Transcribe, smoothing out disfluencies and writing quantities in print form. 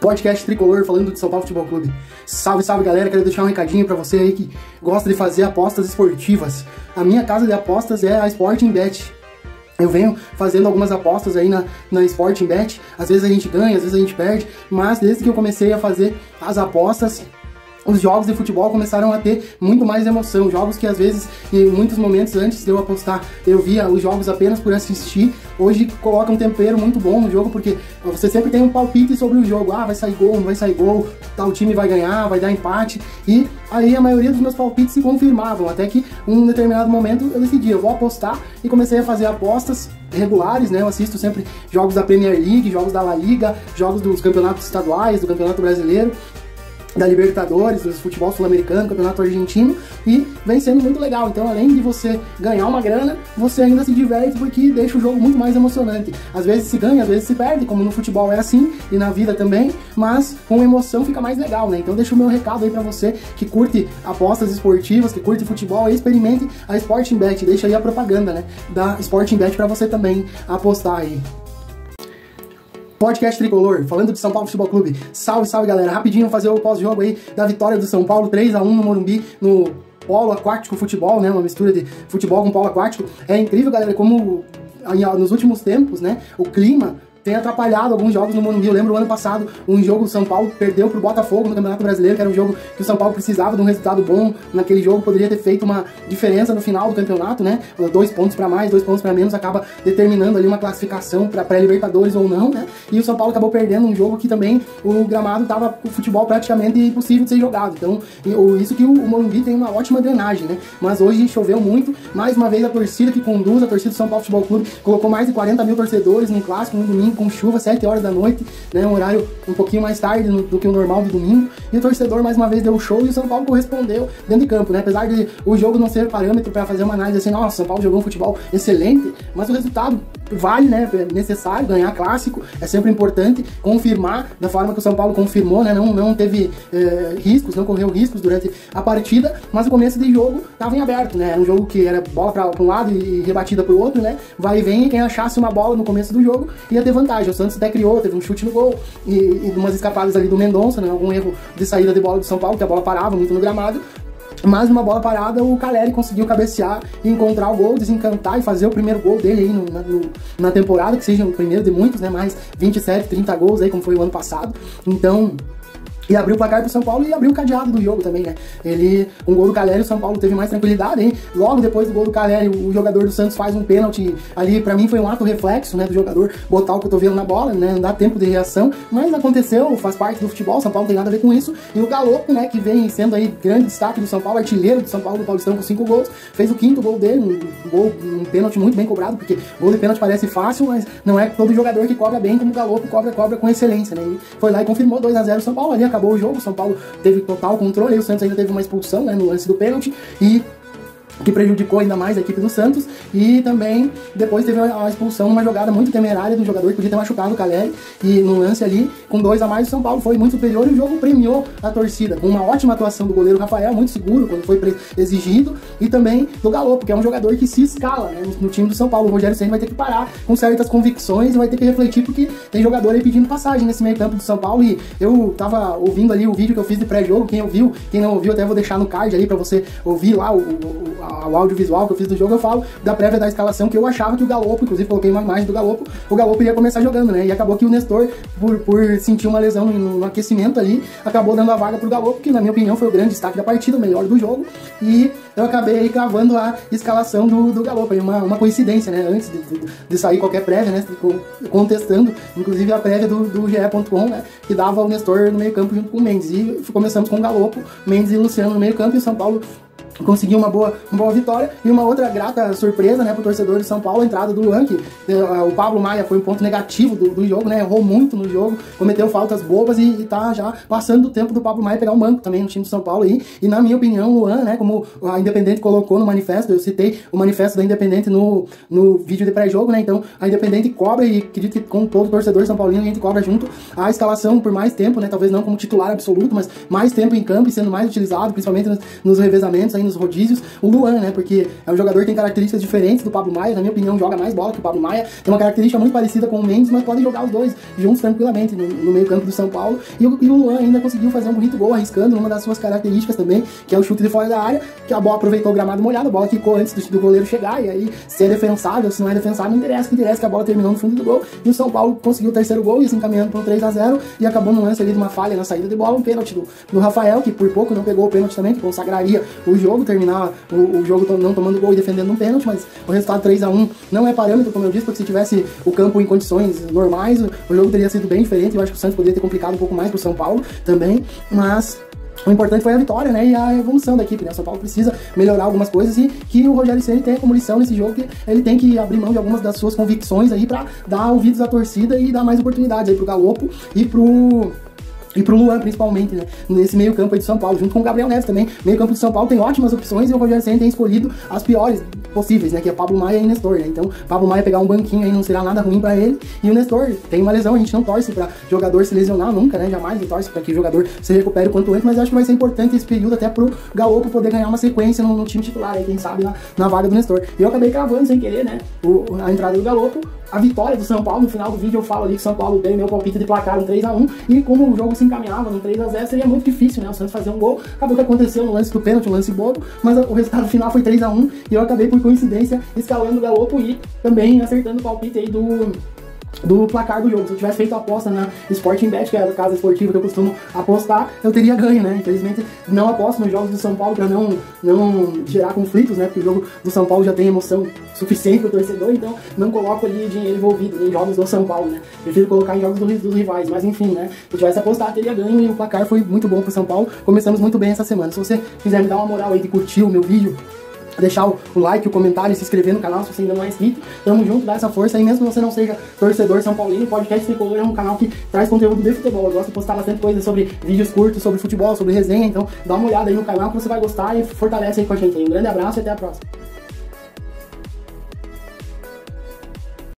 Podcast Tricolor, falando de São Paulo Futebol Clube. Salve, salve galera, quero deixar um recadinho pra você aí que gosta de fazer apostas esportivas. A minha casa de apostas é a Sporting Bet. Eu venho fazendo algumas apostas aí na Sporting Bet. Às vezes a gente ganha, às vezes a gente perde, mas desde que eu comecei a fazer as apostas, os jogos de futebol começaram a ter muito mais emoção. Jogos que às vezes, em muitos momentos antes de eu apostar, eu via os jogos apenas por assistir. Hoje coloca um tempero muito bom no jogo, porque você sempre tem um palpite sobre o jogo. Ah, vai sair gol, não vai sair gol, tal time vai ganhar, vai dar empate. E aí a maioria dos meus palpites se confirmavam, até que em um determinado momento eu decidi, eu vou apostar, e comecei a fazer apostas regulares, né? Eu assisto sempre jogos da Premier League, jogos da La Liga, jogos dos campeonatos estaduais, do Campeonato Brasileiro, da Libertadores, do futebol sul-americano, campeonato argentino, e vem sendo muito legal. Então, além de você ganhar uma grana, você ainda se diverte, porque deixa o jogo muito mais emocionante. Às vezes se ganha, às vezes se perde, como no futebol é assim, e na vida também, mas com emoção fica mais legal, né? Então deixa o meu recado aí pra você que curte apostas esportivas, que curte futebol, experimente a Sporting Bet, deixa aí a propaganda, né, da Sporting Bet pra você também apostar aí. Podcast Tricolor, falando de São Paulo Futebol Clube. Salve, salve galera, rapidinho fazer o pós-jogo aí da vitória do São Paulo, 3-1 no Morumbi, no polo aquático futebol, né, uma mistura de futebol com polo aquático. É incrível, galera, como nos últimos tempos, né, o clima tem atrapalhado alguns jogos no Morumbi. Eu lembro o ano passado, um jogo o São Paulo perdeu pro Botafogo no Campeonato Brasileiro, que era um jogo que o São Paulo precisava de um resultado bom naquele jogo, poderia ter feito uma diferença no final do campeonato, né? 2 pontos para mais, 2 pontos para menos, acaba determinando ali uma classificação para pré-Libertadores ou não, né? E o São Paulo acabou perdendo um jogo que também o gramado tava com o futebol praticamente impossível de ser jogado. Então, isso que o Morumbi tem uma ótima drenagem, né? Mas hoje choveu muito, mais uma vez a torcida que conduz, a torcida do São Paulo Futebol Clube, colocou mais de 40 mil torcedores num clássico, no domingo, com chuva, 7 horas da noite, né, um horário um pouquinho mais tarde do que o normal de domingo, e o torcedor mais uma vez deu show, e o São Paulo correspondeu dentro de campo, né, apesar de o jogo não ser parâmetro para fazer uma análise assim, nossa, São Paulo jogou um futebol excelente, mas o resultado vale, né, é necessário, ganhar clássico é sempre importante, confirmar da forma que o São Paulo confirmou, né, não teve riscos, não correu riscos durante a partida, mas o começo de jogo estava em aberto, né, era um jogo que era bola para um lado e rebatida para o outro, né, vai e vem, e quem achasse uma bola no começo do jogo ia ter vantagem. O Santos até criou, teve um chute no gol e umas escapadas ali do Mendonça, né, algum erro de saída de bola do São Paulo, que a bola parava muito no gramado. Mas numa bola parada, o Caleri conseguiu cabecear e encontrar o gol, desencantar e fazer o primeiro gol dele aí na temporada, que seja o primeiro de muitos, né? Mais 27, 30 gols aí, como foi o ano passado. Então, e abriu o placar pro São Paulo e abriu o cadeado do jogo também, né? Um gol do Caleri, o São Paulo teve mais tranquilidade, hein? Logo depois do gol do Caleri, o jogador do Santos faz um pênalti ali, pra mim foi um ato reflexo, né, do jogador botar o cotovelo na bola, né, não dá tempo de reação, mas aconteceu, faz parte do futebol, São Paulo não tem nada a ver com isso, e o Galopo, né, que vem sendo aí grande destaque do São Paulo, artilheiro do São Paulo do Paulistão com 5 gols, fez o 5º gol dele, um pênalti muito bem cobrado, porque gol de pênalti parece fácil, mas não é todo jogador que cobra bem como o Galopo cobra com excelência, né, e foi lá e confirmou 2-0 o São Paulo, ali acabou o jogo, o São Paulo teve total controle, e o Santos ainda teve uma expulsão, né, no lance do pênalti, e que prejudicou ainda mais a equipe do Santos, e também depois teve a expulsão numa jogada muito temerária do jogador que podia ter machucado o Caleri, e no lance ali, com 2 a mais, o São Paulo foi muito superior e o jogo premiou a torcida, com uma ótima atuação do goleiro Rafael, muito seguro quando foi exigido, e também do Galopo, que é um jogador que se escala, né, no time do São Paulo. O Rogério Ceni vai ter que parar com certas convicções e vai ter que refletir, porque tem jogador aí pedindo passagem nesse meio campo do São Paulo, e eu tava ouvindo ali o vídeo que eu fiz de pré-jogo, quem ouviu, quem não ouviu, até vou deixar no card ali pra você ouvir lá o audiovisual que eu fiz do jogo. Eu falo da prévia da escalação, que eu achava que o Galopo, inclusive coloquei uma imagem do Galopo, o Galopo iria começar jogando, né, e acabou que o Nestor, por sentir uma lesão no aquecimento ali, acabou dando a vaga pro Galopo, que na minha opinião foi o grande destaque da partida, o melhor do jogo, e eu acabei aí cravando a escalação do Galopo, aí uma coincidência, né, antes de sair qualquer prévia, né, contestando, inclusive a prévia do GE.com, né, que dava o Nestor no meio campo junto com o Mendes, e começamos com o Galopo, Mendes e Luciano no meio campo, e o São Paulo conseguiu uma boa vitória. E uma outra grata surpresa, né, pro torcedor de São Paulo, a entrada do Luan, que o Pablo Maia foi um ponto negativo do jogo, né, errou muito no jogo, cometeu faltas bobas e tá já passando o tempo do Pablo Maia pegar um banco também no time de São Paulo aí. E na minha opinião, o Luan, né, como a Independente colocou no manifesto, eu citei o manifesto da Independente no vídeo de pré-jogo, né, então a Independente cobra, e acredito que com todo torcedor São Paulino a gente cobra junto a escalação por mais tempo, né, talvez não como titular absoluto, mas mais tempo em campo e sendo mais utilizado, principalmente nos revezamentos aí nos rodízios o Luan, né? Porque é um jogador que tem características diferentes do Pablo Maia, na minha opinião, joga mais bola que o Pablo Maia, tem uma característica muito parecida com o Mendes, mas podem jogar os dois juntos tranquilamente no meio campo do São Paulo. E o Luan ainda conseguiu fazer um bonito gol, arriscando uma das suas características também, que é o chute de fora da área, que a bola aproveitou o gramado molhado, a bola quicou antes do goleiro chegar, e aí se é defensável, se não é defensável, não interessa, o que interessa é que a bola terminou no fundo do gol, e o São Paulo conseguiu o terceiro gol, e se encaminhando para um 3-0, e acabou no lance ali de uma falha na saída de bola, um pênalti do Rafael, que por pouco não pegou o pênalti também, que consagraria o jogo, terminar o jogo não tomando gol e defendendo um pênalti, mas o resultado 3-1 não é parâmetro, como eu disse, porque se tivesse o campo em condições normais, o jogo teria sido bem diferente. Eu acho que o Santos poderia ter complicado um pouco mais pro São Paulo também, mas o importante foi a vitória, né, e a evolução da equipe, né? O São Paulo precisa melhorar algumas coisas e que o Rogério Ceni tem como lição nesse jogo que ele tem que abrir mão de algumas das suas convicções aí pra dar ouvidos à torcida e dar mais oportunidades aí pro Galopo e pro Luan, principalmente, né? Nesse meio campo aí do São Paulo, junto com o Gabriel Neves também. Meio campo do São Paulo tem ótimas opções e o Rogério Ceni tem escolhido as piores possíveis, né? Que é Pablo Maia e Nestor, né? Então, Pablo Maia pegar um banquinho aí não será nada ruim pra ele. E o Nestor tem uma lesão, a gente não torce pra jogador se lesionar nunca, né? Jamais torce pra que o jogador se recupere o quanto antes, mas eu acho que vai ser importante esse período até pro Galopo poder ganhar uma sequência no time titular aí, quem sabe, na vaga do Nestor. E eu acabei cravando sem querer, né? A entrada do Galopo, a vitória do São Paulo. No final do vídeo eu falo ali que o São Paulo deu meu palpite de placar um 3-1, e como o jogo se encaminhava no 3-0, seria muito difícil, né, o Santos fazer um gol. Acabou que aconteceu no lance do pênalti, um lance bobo, mas o resultado final foi 3-1, e eu acabei por coincidência escalando o Galopo e também acertando o palpite aí do placar do jogo. Se eu tivesse feito a aposta na Sporting Bet, que é a casa esportiva que eu costumo apostar, eu teria ganho, né? Infelizmente não aposto nos jogos do São Paulo para não gerar conflitos, né? Porque o jogo do São Paulo já tem emoção suficiente pro torcedor, então não coloco ali dinheiro envolvido em jogos do São Paulo, né? Prefiro colocar em jogos dos rivais, mas enfim, né? Se eu tivesse apostado, teria ganho, e o placar foi muito bom pro São Paulo. Começamos muito bem essa semana. Se você quiser me dar uma moral aí de curtir o meu vídeo, deixar o like, o comentário, se inscrever no canal se você ainda não é inscrito, tamo junto, dá essa força aí, mesmo que você não seja torcedor São Paulino. O Podcast Tricolor é um canal que traz conteúdo de futebol. Eu gosto de postar bastante coisa sobre vídeos curtos, sobre futebol, sobre resenha, então dá uma olhada aí no canal que você vai gostar e fortalece aí com a gente aí. Um grande abraço e até a próxima.